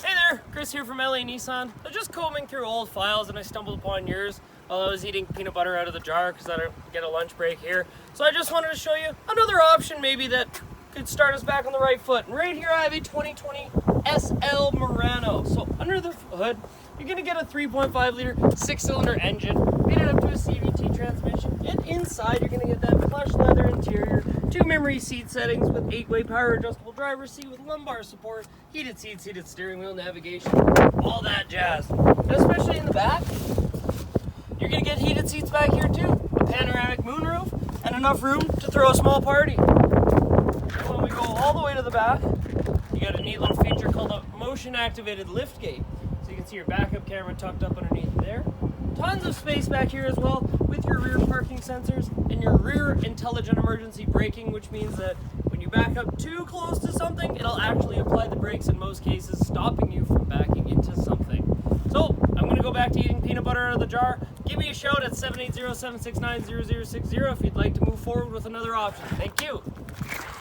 Hey there, Chris here from LA Nissan. I was just combing through old files and I stumbled upon yours while I was eating peanut butter out of the jar because I don't get a lunch break here. So I just wanted to show you another option maybe that could start us back on the right foot. And right here I have a 2020 SL Murano. So under the hood, you're going to get a 3.5 liter 6-cylinder engine, mated up to a CVT transmission, and inside you're going to get that plush leather interior, 2 memory seat settings with 8-way power adjustable driver's seat with lumbar support, heated seats, heated steering wheel, navigation, all that jazz. And especially in the back, you're going to get heated seats back here too, a panoramic moonroof, and enough room to throw a small party. When we go all the way to the back, you got a neat little feature called a motion activated lift gate. So you can see your backup camera tucked up underneath there. Tons of space back here as well with your rear parking sensors and your rear intelligent emergency braking, which means that when you back up too close to something, it'll actually apply the brakes in most cases, stopping you from backing into something. So I'm going to go back to eating peanut butter out of the jar. Give me a shout at 780-769-0060 if you'd like to move forward with another option. Thank you.